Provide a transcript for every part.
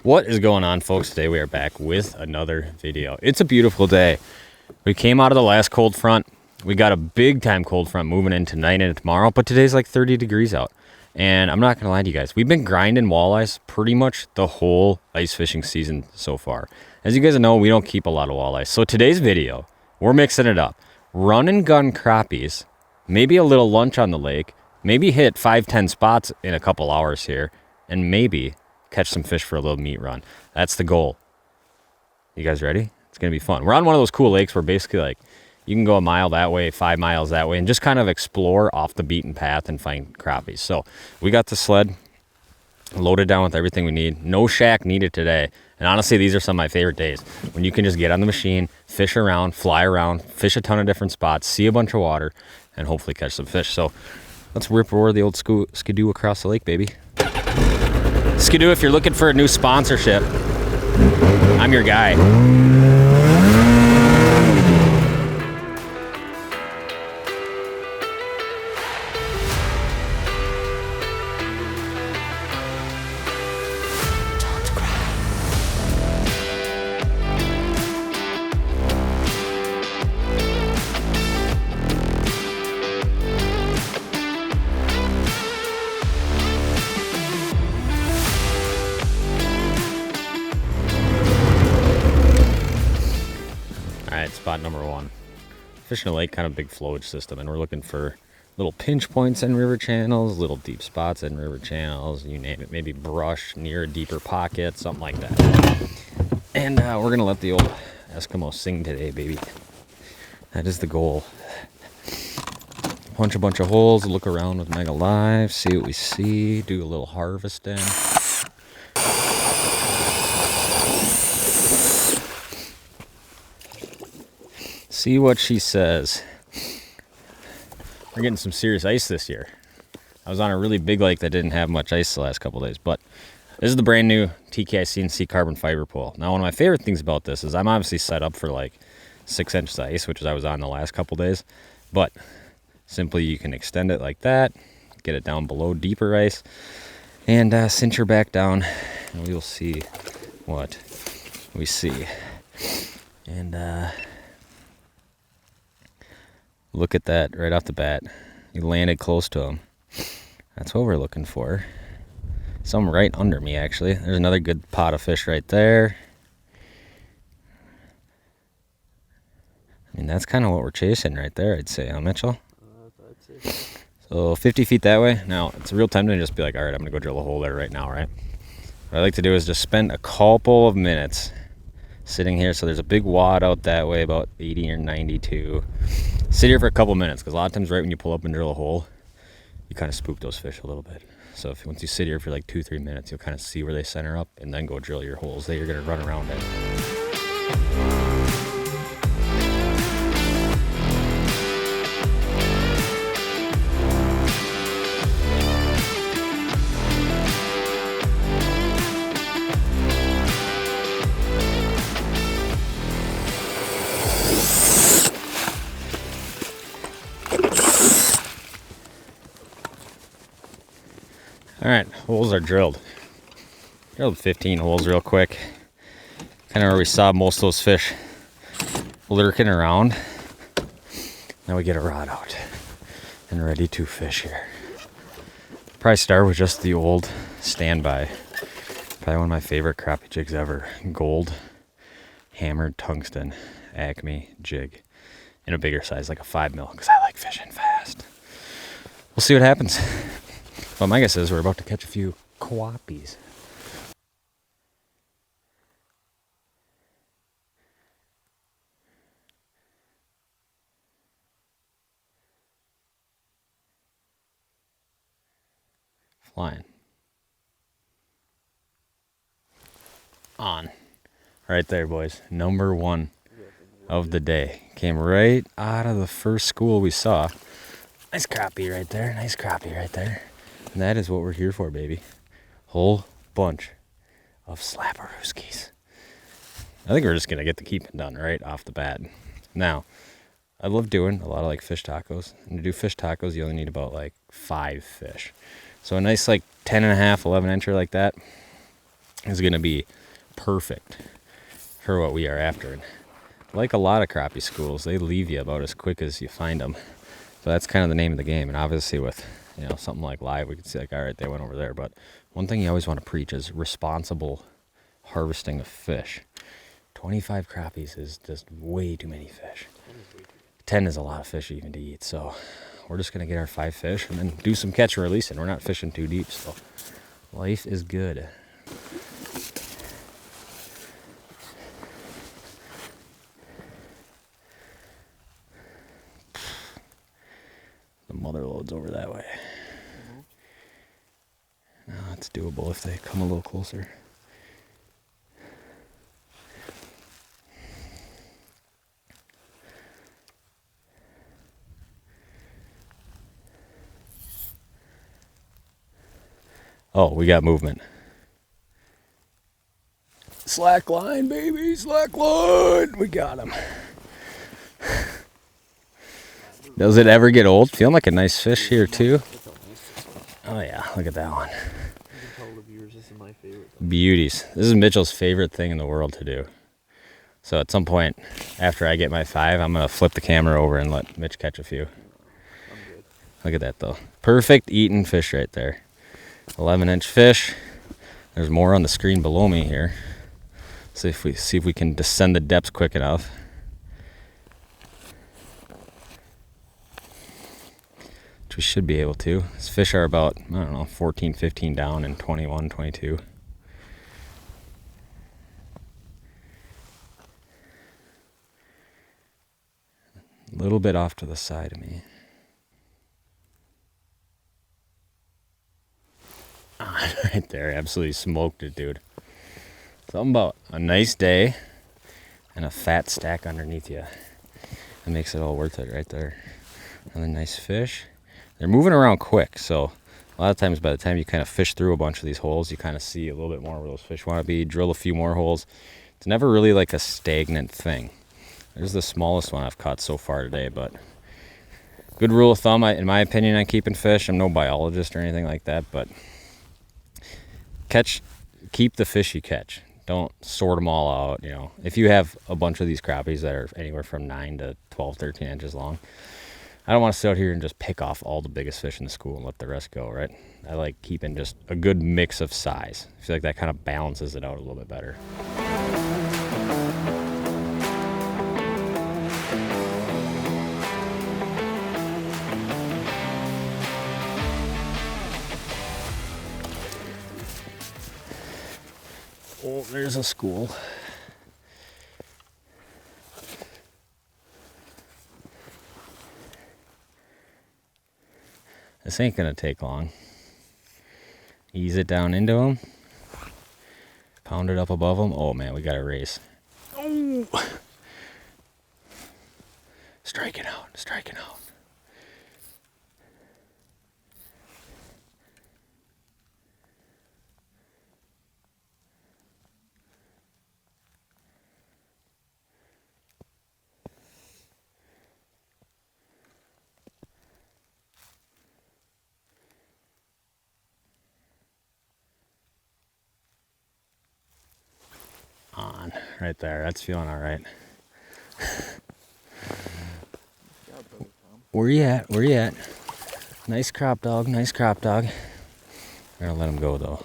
What is going on, folks? Today we are back with another video. It's a beautiful day. We came out of the last cold front. We got a big time cold front moving in tonight and tomorrow, but today's like 30 degrees out. And I'm not gonna lie to you guys, we've been grinding walleyes pretty much the whole ice fishing season so far. As you guys know, we don't keep a lot of walleyes. So today's video, we're mixing it up. Run and gun crappies, maybe a little lunch on the lake, maybe hit 5-10 spots in a couple hours here, and maybe catch some fish for a little meat run. That's the goal. You guys ready? It's gonna be fun. We're on one of those cool lakes where basically like you can go a mile that way, 5 miles that way, and just kind of explore off the beaten path and find crappies. So we got the sled loaded down with everything we need. No shack needed today. And honestly, these are some of my favorite days when you can just get on the machine, fish around, fly around, fish a ton of different spots, see a bunch of water, and hopefully catch some fish. So let's rip roar the old skidoo across the lake, baby. Skidoo, if you're looking for a new sponsorship, I'm your guy. Spot number one. Fishing a lake, kind of big flowage system, and we're looking for little pinch points in river channels, little deep spots in river channels, you name it, maybe brush near a deeper pocket, something like that. And we're gonna let the old Eskimo sing today, baby. That is the goal. Punch a bunch of holes, look around with Mega Live, see what we see, do a little harvesting. See what she says. We're getting some serious ice this year. I was on a really big lake that didn't have much ice the last couple days, but this is the brand new TKI CNC carbon fiber pole. Now, one of my favorite things about this is I'm obviously set up for like 6 inches of ice, which is I was on the last couple days, but simply you can extend it like that, get it down below deeper ice, and cinch her back down, and we will see what we see. And look at that right off the bat. You landed close to him. That's what we're looking for. Some right under me, actually. There's another good pot of fish right there. I mean, that's kind of what we're chasing right there, I'd say, huh, Mitchell? I'd say. So 50 feet that way. Now, it's a real tempting to just be like, all right, I'm going to go drill a hole there right now, right? What I like to do is just spend a couple of minutes sitting here. So there's a big wad out that way, about 80 or 92. Sit here for a couple minutes, because a lot of times right when you pull up and drill a hole, you kind of spook those fish a little bit. So once you sit here for like 2-3 minutes, you'll kind of see where they center up and then go drill your holes that you're going to run around in. All right, holes are drilled. Drilled 15 holes real quick. Kind of where we saw most of those fish lurking around. Now we get a rod out and ready to fish here. Probably start with just the old standby. Probably one of my favorite crappie jigs ever. Gold hammered tungsten Acme jig in a bigger size, like a 5 mil, because I like fishing fast. We'll see what happens. But my guess is we're about to catch a few crappies. Flying. On. Right there, boys. Number one of the day. Came right out of the first school we saw. Nice crappie right there. Nice crappie right there. And that is what we're here for, baby. Whole bunch of slapperooskies. I think we're just going to get the keeping done right off the bat. Now, I love doing a lot of like fish tacos. And to do fish tacos, you only need about like 5 fish. So a nice like 10 and a half, 11 incher like that is going to be perfect for what we are after. And like a lot of crappie schools, they leave you about as quick as you find them. So that's kind of the name of the game. And obviously with, you know, something like live, we could see like, all right, they went over there. But one thing you always want to preach is responsible harvesting of fish. 25 crappies is just way too many fish. 10 is a lot of fish even to eat. So we're just going to get our 5 fish and then do some catch and release. And we're not fishing too deep. So life is good. The mother load's over that way. No, it's doable if they come a little closer. Oh, we got movement. Slack line, baby, slack line. We got him. Does it ever get old? Feeling like a nice fish here too. Oh yeah, look at that one. Beauties. This is Mitchell's favorite thing in the world to do. So at some point, after I get my 5, I'm going to flip the camera over and let Mitch catch a few. Look at that though. Perfect eating fish right there. 11-inch fish. There's more on the screen below me here. See if we can descend the depths quick enough. Which we should be able to. These fish are about, I don't know, 14, 15 down and 21, 22. A little bit off to the side of me. Right there, absolutely smoked it, dude. Something about a nice day and a fat stack underneath you. That makes it all worth it right there. Another nice fish. They're moving around quick, so a lot of times by the time you kind of fish through a bunch of these holes, you kind of see a little bit more where those fish want to be, drill a few more holes. It's never really like a stagnant thing. There's the smallest one I've caught so far today, but good rule of thumb, in my opinion, on keeping fish. I'm no biologist or anything like that, but keep the fish you catch. Don't sort them all out, you know. If you have a bunch of these crappies that are anywhere from 9 to 12, 13 inches long, I don't want to sit out here and just pick off all the biggest fish in the school and let the rest go, right? I like keeping just a good mix of size. I feel like that kind of balances it out a little bit better. Oh, there's a school. This ain't gonna take long. Ease it down into them. Pound it up above them. Oh man, we got a race. Oh! Striking out, striking out. On right there. That's feeling all right. Where you at? Where you at? Nice crop dog. Nice crop dog. We're gonna let him go though.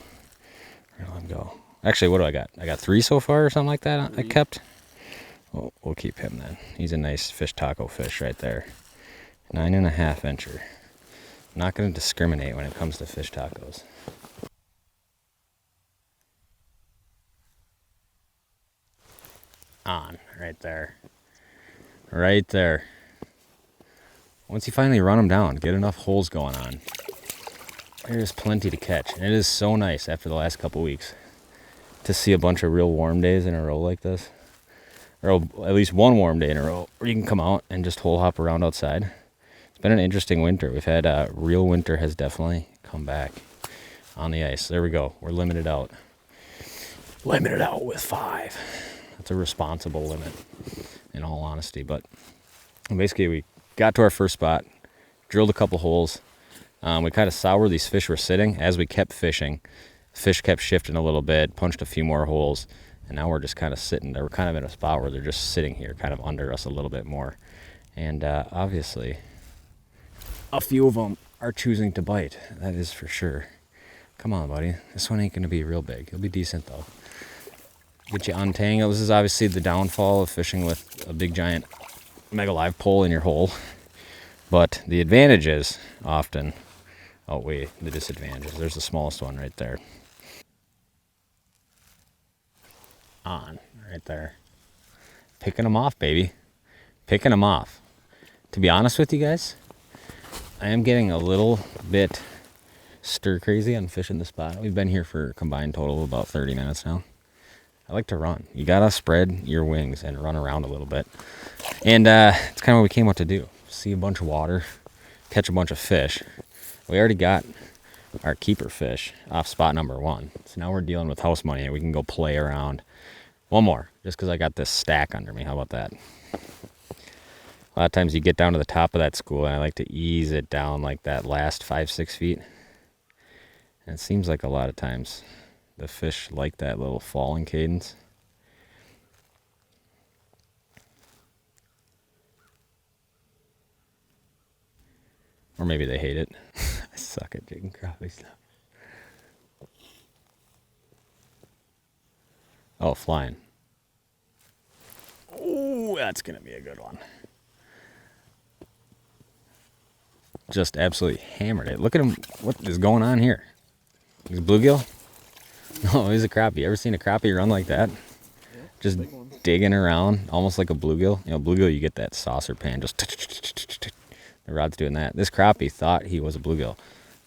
We're gonna let him go. Actually, what do I got? I got 3 so far or something like that. I kept. We'll keep him then. He's a nice fish taco fish right there. 9.5 incher. I'm not gonna discriminate when it comes to fish tacos. On right there. Right there. Once you finally run them down, get enough holes going on, there's plenty to catch. And it is so nice after the last couple weeks to see a bunch of real warm days in a row like this, or at least one warm day in a row where you can come out and just hole hop around outside. It's been an interesting winter. We've had real winter has definitely come back on the ice. There we go. We're limited out. Limited out with 5. That's a responsible limit, in all honesty. But basically, we got to our first spot, drilled a couple holes. We kind of saw where these fish were sitting. As we kept fishing, fish kept shifting a little bit, punched a few more holes, And now we're just kind of sitting there. We're kind of in a spot where they're just sitting here kind of under us a little bit more. And obviously, a few of them are choosing to bite. That is for sure. Come on, buddy. This one ain't going to be real big. He'll be decent, though. Get you untangled. This is obviously the downfall of fishing with a big, giant mega live pole in your hole. But the advantages often outweigh the disadvantages. There's the smallest one right there. On, right there. Picking them off, baby. Picking them off. To be honest with you guys, I am getting a little bit stir crazy on fishing the spot. We've been here for a combined total of about 30 minutes now. I like to run. You gotta spread your wings and run around a little bit. And it's kind of what we came out to do. See a bunch of water, catch a bunch of fish. We already got our keeper fish off spot number 1. So now we're dealing with house money and we can go play around. One more, just because I got this stack under me. How about that? A lot of times you get down to the top of that school and I like to ease it down like that last 5-6 feet. And it seems like a lot of times the fish like that little falling cadence. Or maybe they hate it. I suck at jigging crappie stuff. Oh, flying. Oh, that's going to be a good one. Just absolutely hammered it. Look at him. What is going on here? He's a bluegill? No, he's a crappie. You ever seen a crappie run like that? Yeah, just digging around, almost like a bluegill. You know, bluegill, you get that saucer pan. Just the rod's doing that. This crappie thought he was a bluegill.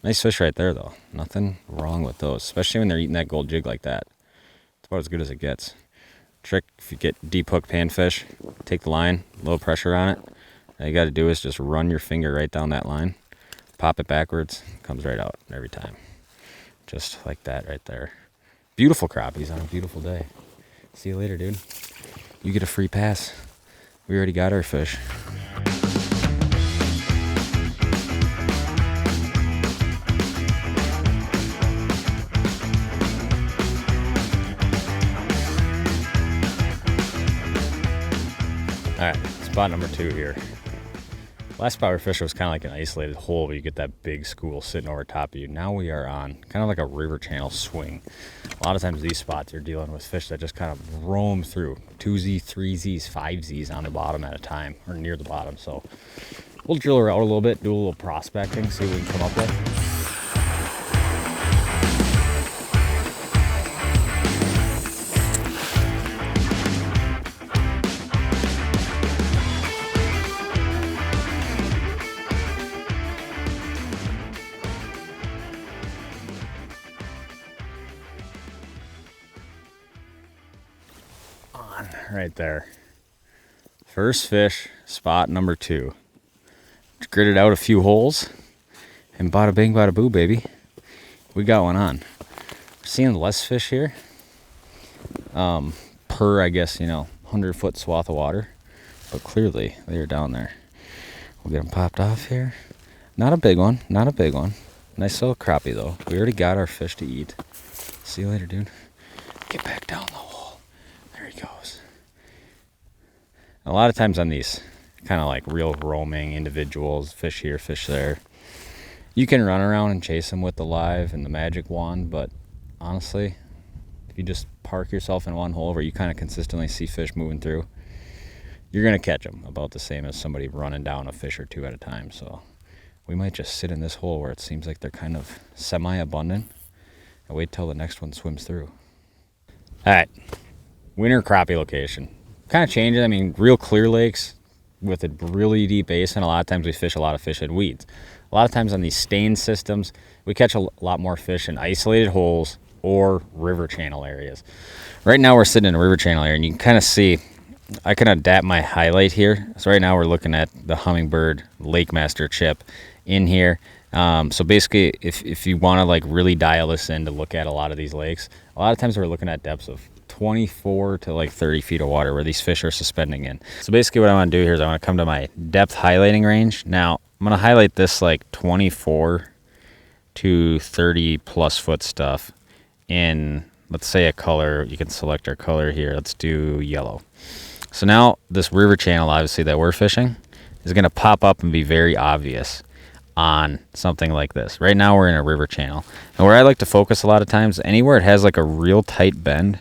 Nice fish right there, though. Nothing wrong with those, especially when they're eating that gold jig like that. It's about as good as it gets. Trick, if you get deep hook panfish, take the line, low pressure on it. All you got to do is just run your finger right down that line, pop it backwards, comes right out every time. Just like that right there. Beautiful crappies on a beautiful day. See you later, dude. You get a free pass. We already got our fish. All right, spot number 2 here. Last spot we fished was kind of like an isolated hole where you get that big school sitting over top of you. Now we are on kind of like a river channel swing. A lot of times these spots you're dealing with fish that just kind of roam through 2Z, 3Zs, 5Zs on the bottom at a time or near the bottom. So we'll drill her out a little bit, do a little prospecting, see what we can come up with. Right there. First fish, spot number 2. Gridded out a few holes and bada bing, bada boo, baby. We got one on. We're seeing less fish here. Per, I guess, 100-foot swath of water. But clearly, they are down there. We'll get them popped off here. Not a big one. Not a big one. Nice little crappie, though. We already got our fish to eat. See you later, dude. Get back down the hole. There he goes. A lot of times on these kind of like real roaming individuals, fish here, fish there, you can run around and chase them with the live and the magic wand, but honestly, if you just park yourself in one hole where you kind of consistently see fish moving through, you're going to catch them about the same as somebody running down a fish or 2 at a time. So we might just sit in this hole where it seems like they're kind of semi-abundant and wait till the next one swims through. All right, winter crappie location. Kind of changes. I mean, real clear lakes with a really deep basin. A lot of times we fish a lot of fish in weeds. A lot of times on these stained systems, we catch a lot more fish in isolated holes or river channel areas. Right now we're sitting in a river channel area, and you can kind of see, I can adapt my highlight here. So right now we're looking at the Hummingbird Lake Master chip in here. So basically, if you want to like really dial this in to look at a lot of these lakes, a lot of times we're looking at depths of 24 to like 30 feet of water where these fish are suspending in. So basically what I want to do here is I want to come to my depth highlighting range. Now I'm going to highlight this like 24 to 30 plus foot stuff in let's say a color. You can select our color here. Let's do yellow. So now this river channel, obviously, that we're fishing is going to pop up and be very obvious on something like this. Right now we're in a river channel. And where I like to focus a lot of times, anywhere it has like a real tight bend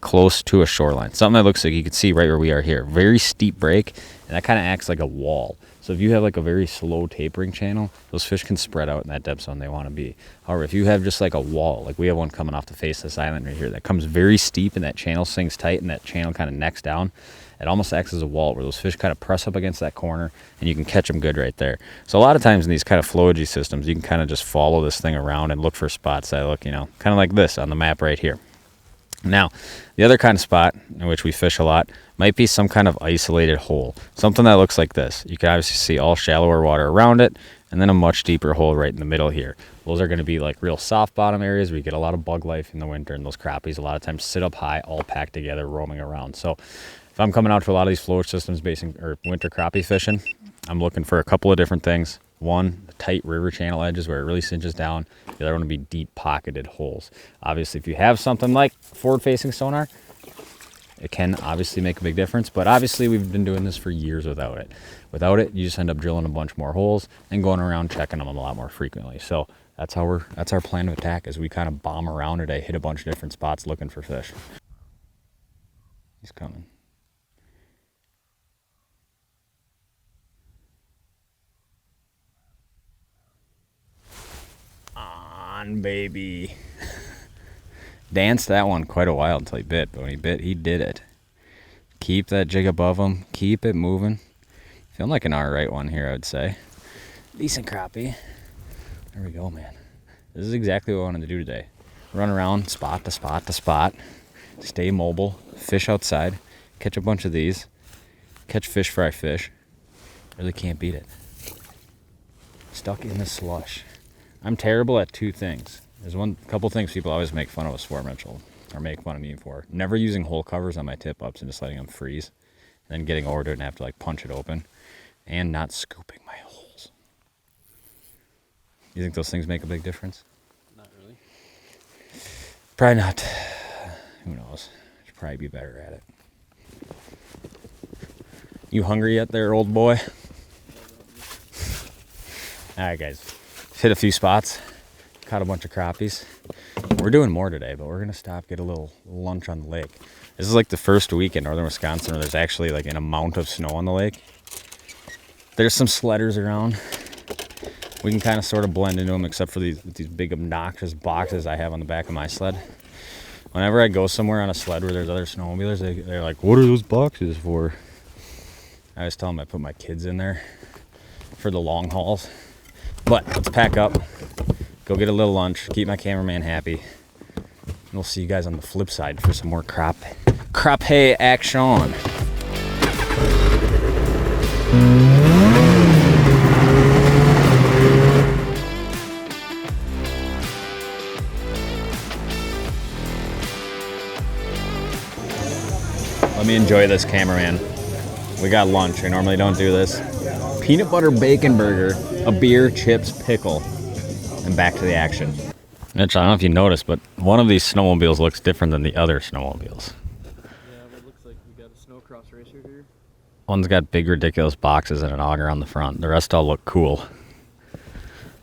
close to a shoreline. Something that looks like you can see right where we are here. Very steep break, and that kind of acts like a wall. So if you have like a very slow tapering channel, those fish can spread out in that depth zone they want to be. However, if you have just like a wall, like we have one coming off the face of this island right here that comes very steep and that channel sinks tight and that channel kind of necks down, it almost acts as a wall where those fish kind of press up against that corner and you can catch them good right there. So a lot of times in these kind of flowage systems, you can kind of just follow this thing around and look for spots that look, you know, kind of like this on the map right here. Now, the other kind of spot in which we fish a lot might be some kind of isolated hole, something that looks like this. You can obviously see all shallower water around it, and then a much deeper hole right in the middle here. Those are going to be like real soft bottom areas where you get a lot of bug life in the winter, and those crappies a lot of times sit up high, all packed together, roaming around. So if I'm coming out to a lot of these flowage systems basing or winter crappie fishing, I'm looking for a couple of different things. One, the tight river channel edges where it really cinches down. The other one would be deep pocketed holes. Obviously, if you have something like forward-facing sonar, it can obviously make a big difference, but obviously we've been doing this for years without it. Without it, you just end up drilling a bunch more holes and going around checking them a lot more frequently. So that's our plan of attack, is we kind of bomb around today, hit a bunch of different spots looking for fish. He's coming. On, baby. Danced that one quite a while until he bit, but when he bit, he did it. Keep that jig above him. Keep it moving. Feeling like an alright one here, I would say. Decent crappie. There we go, man. This is exactly what I wanted to do today. Run around spot to spot to spot. Stay mobile. Fish outside. Catch a bunch of these. Catch fish fry fish. Really can't beat it. Stuck in the slush. I'm terrible at two things. There's couple things people always make fun of us for, Mitchell, or make fun of me for. Never using hole covers on my tip-ups and just letting them freeze. And then getting over to it and have to like punch it open. And not scooping my holes. You think those things make a big difference? Not really. Probably not. Who knows? Should probably be better at it. You hungry yet there, old boy? Alright guys. Hit a few spots. Caught a bunch of crappies. We're doing more today, but we're gonna stop, get a little lunch on the lake. This is like the first week in northern Wisconsin where there's actually like an amount of snow on the lake. There's some sledders around. We can kind of sort of blend into them, except for these big obnoxious boxes I have on the back of my sled. Whenever I go somewhere on a sled where there's other snowmobilers, they're like, what are those boxes for? I always tell them I put my kids in there for the long hauls. But let's pack up, go get a little lunch, keep my cameraman happy. And we'll see you guys on the flip side for some more crappie action. Let me enjoy this, cameraman. We got lunch. I normally don't do this. Peanut butter bacon burger, a beer, chips, pickle, and back to the action. Mitch, I don't know if you noticed, but one of these snowmobiles looks different than the other snowmobiles. Yeah, it looks like we got a snowcross racer here. One's got big, ridiculous boxes and an auger on the front. The rest all look cool.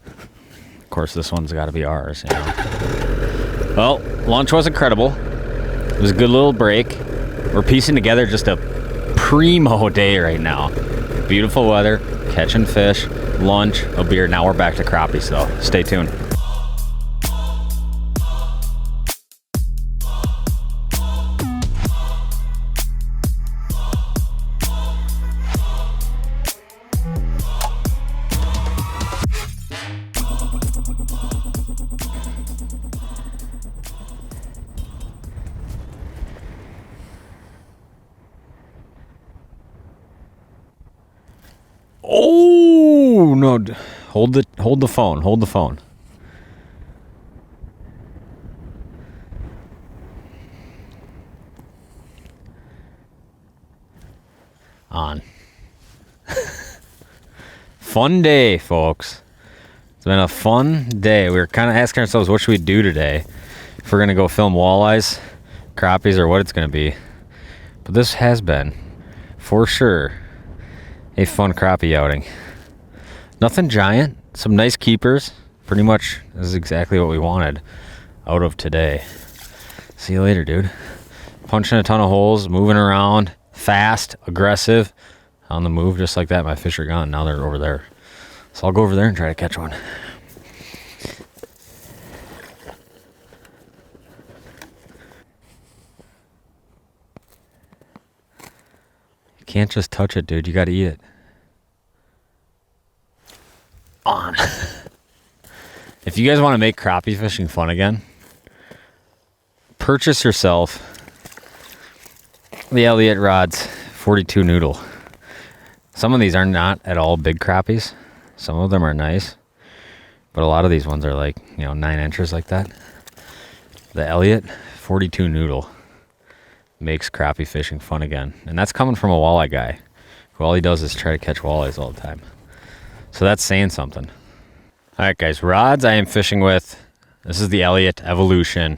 Of course, this one's got to be ours, you know. Well, lunch was incredible. It was a good little break. We're piecing together just a primo day right now. Beautiful weather, catching fish, lunch, a beer. Now we're back to crappies, so stay tuned. Oh no! Hold the phone. Hold the phone. On. Fun day, folks. It's been a fun day. We were kind of asking ourselves, what should we do today? if we're gonna go film walleyes, crappies, or what it's gonna be. But this has been, for sure, a fun crappie outing. Nothing giant, some nice keepers. Pretty much this is exactly what we wanted out of today. See you later, dude. Punching a ton of holes, moving around, fast, aggressive, on the move just like that. My fish are gone. Now they're over there. So I'll go over there and try to catch one. You can't just touch it, dude. You got to eat it. On. If you guys want to make crappie fishing fun again, purchase yourself the Elliott Rods 42 noodle. Some of these are not at all big crappies. Some of them are nice, but a lot of these ones are like, 9 inches like that. The Elliott 42 noodle makes crappie fishing fun again. And that's coming from a walleye guy who all he does is try to catch walleyes all the time. So that's saying something. All right, guys, rods I am fishing with. This is the Elliott Evolution.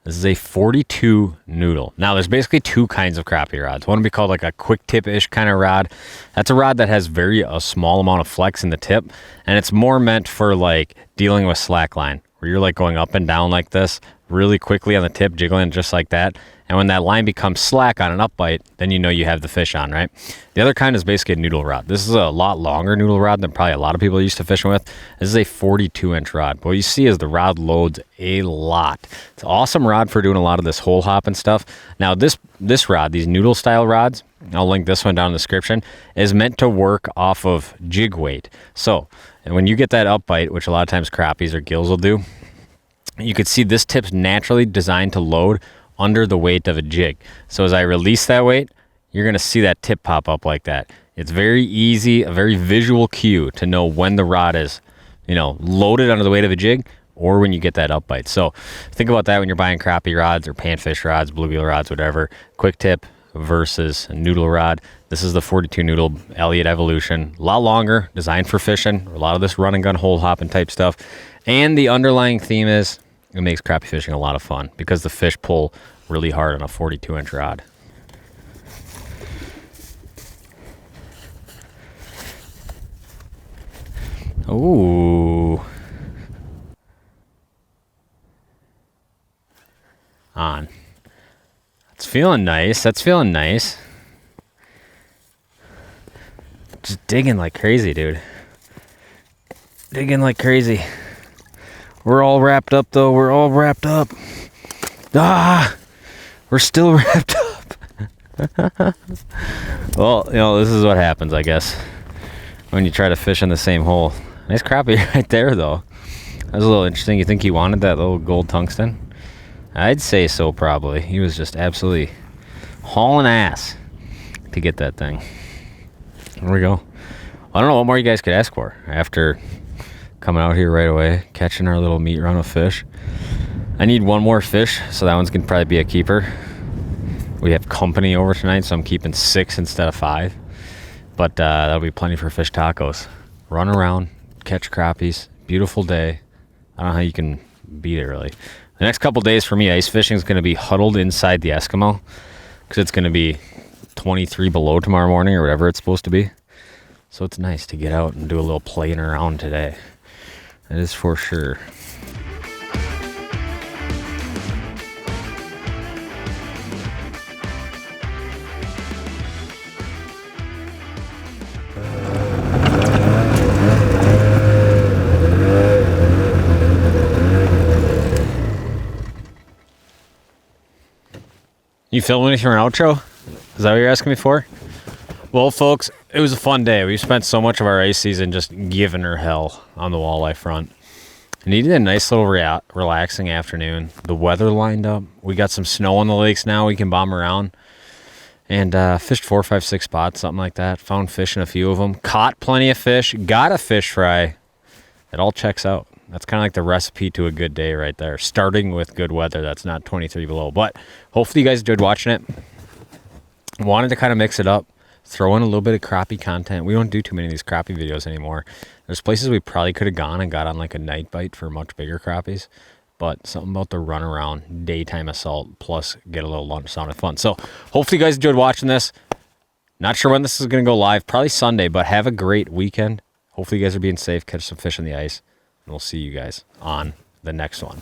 This is a 42 noodle. Now, there's basically 2 kinds of crappie rods. One would be called like a quick tip-ish kind of rod. That's a rod that has a small amount of flex in the tip, and it's more meant for like dealing with slack line, where you're like going up and down like this really quickly on the tip, jiggling just like that. And when that line becomes slack on an upbite, then you know you have the fish on, right? The other kind is basically a noodle rod. This is a lot longer noodle rod than probably a lot of people are used to fishing with. This is a 42-inch rod. What you see is the rod loads a lot. It's an awesome rod for doing a lot of this hole hopping stuff. Now, this rod, these noodle style rods, I'll link this one down in the description, is meant to work off of jig weight. So, and when you get that upbite, which a lot of times crappies or gills will do, you could see this tip's naturally designed to load under the weight of a jig. So as I release that weight, you're gonna see that tip pop up like that. It's very easy, a very visual cue to know when the rod is, loaded under the weight of a jig or when you get that upbite. So think about that when you're buying crappie rods or panfish rods, bluegill rods, whatever. Quick tip versus a noodle rod. This is the 42 noodle Elliott Evolution. A lot longer, designed for fishing. A lot of this run and gun hole hopping type stuff. And the underlying theme is it makes crappie fishing a lot of fun because the fish pull really hard on a 42-inch rod. Ooh. On. That's feeling nice. That's feeling nice. Just digging like crazy, dude. Digging like crazy. We're all wrapped up, though. We're all wrapped up. We're still wrapped up. Well, this is what happens, I guess, when you try to fish in the same hole. Nice crappie right there, though. That was a little interesting. You think he wanted that little gold tungsten? I'd say so, probably. He was just absolutely hauling ass to get that thing. There we go. I don't know what more you guys could ask for after coming out here right away, catching our little meat run of fish. I need one more fish, so that one's gonna probably be a keeper. We have company over tonight, so I'm keeping 6 instead of 5. But that'll be plenty for fish tacos. Run around, catch crappies, beautiful day. I don't know how you can beat it, really. The next couple days for me, ice fishing is gonna be huddled inside the Eskimo, because it's gonna be 23 below tomorrow morning, or whatever it's supposed to be. So it's nice to get out and do a little playing around today. That is for sure. You filming for an outro? Is that what you're asking me for? Well, folks, it was a fun day. We spent so much of our ice season just giving her hell on the walleye front. Needed a nice little relaxing afternoon. The weather lined up. We got some snow on the lakes now. We can bomb around. And fished 4, 5, 6 spots, something like that. Found fish in a few of them. Caught plenty of fish. Got a fish fry. It all checks out. That's kind of like the recipe to a good day right there. Starting with good weather that's not 23 below. But hopefully you guys enjoyed watching it. Wanted to kind of mix it up. Throw in a little bit of crappie content. We don't do too many of these crappie videos anymore. There's places we probably could have gone and got on like a night bite for much bigger crappies. but something about the run around daytime assault plus get a little lunch sounded fun. So hopefully you guys enjoyed watching this. Not sure when this is going to go live, probably Sunday, but have a great weekend. Hopefully you guys are being safe, catch some fish in the ice, and we'll see you guys on the next one.